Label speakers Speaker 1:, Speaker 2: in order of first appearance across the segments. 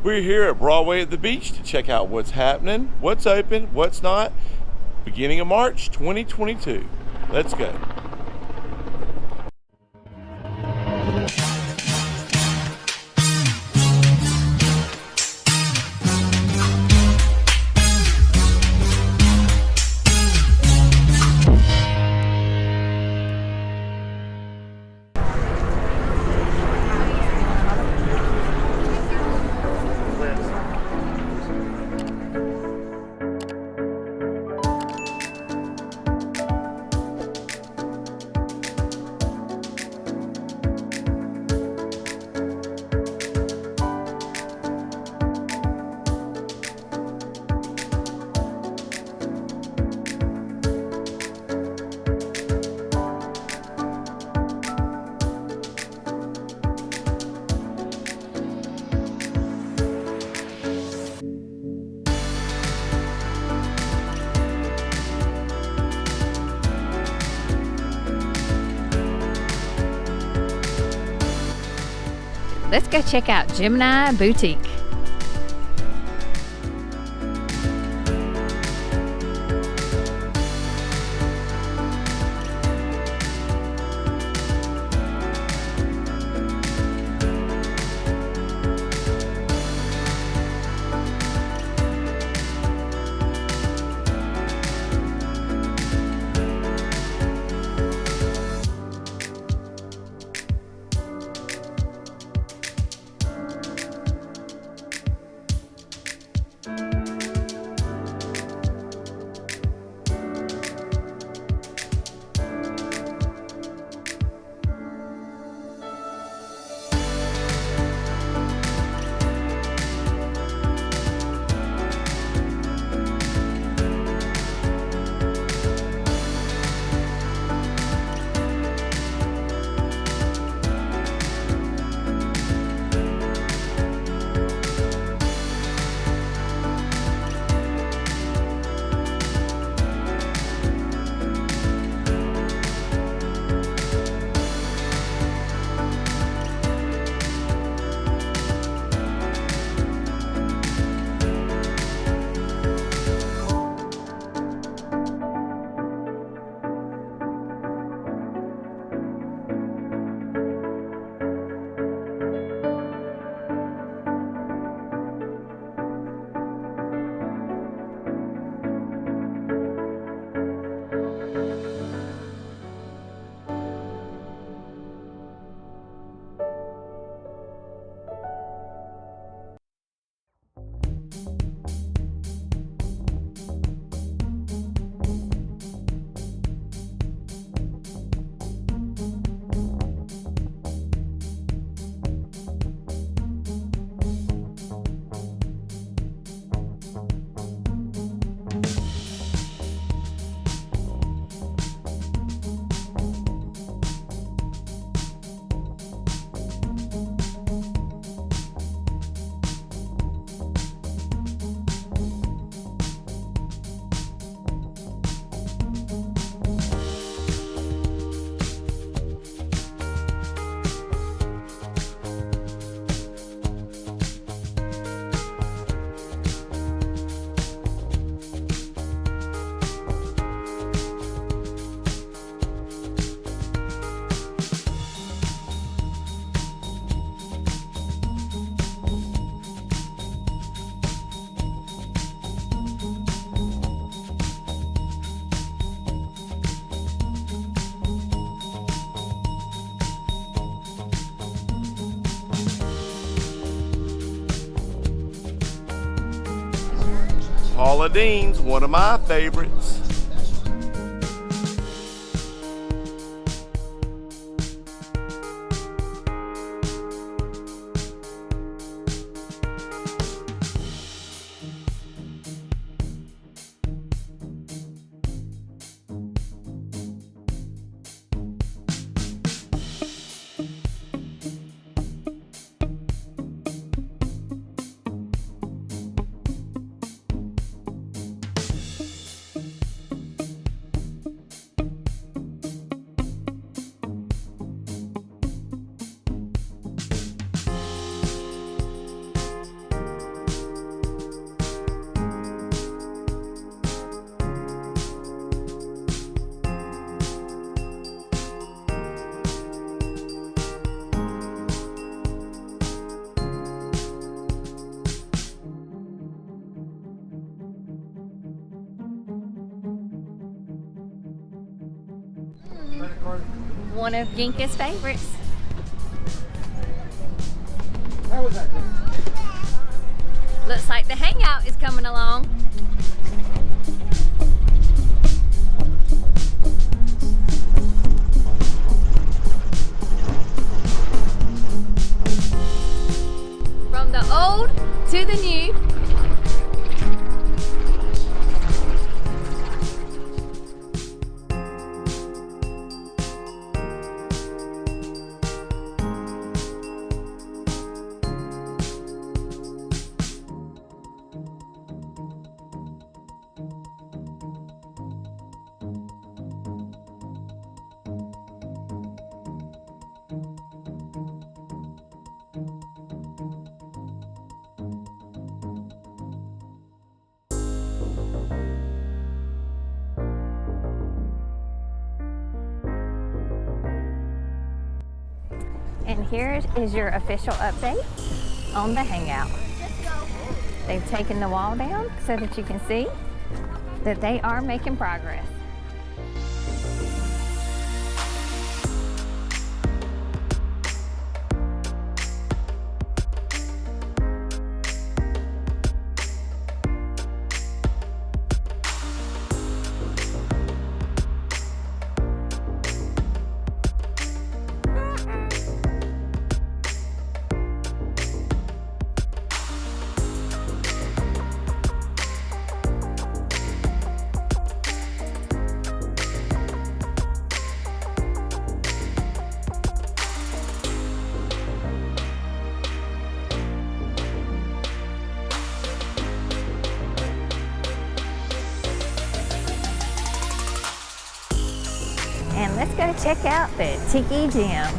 Speaker 1: We're here at Broadway at the beach to check out what's happening, what's open, what's not, beginning of March 2022. Let's go.
Speaker 2: Let's go check out Gemini Boutique.
Speaker 1: Paula Deen's one of my favorites.
Speaker 2: One of Ginka's favorites.
Speaker 3: How was that?
Speaker 2: Looks like the Hangout is coming along. From the old to the new. And here is your official update on the Hangout. They've taken the wall down so that you can see that they are making progress. And let's go check out the Tiki Jam.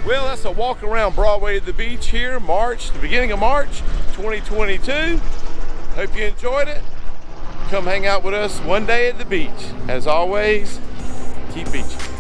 Speaker 1: Well, that's a walk around Broadway at the beach here, the beginning of March 2022. Hope you enjoyed it. Come hang out with us one day at the beach. As always, keep beaching.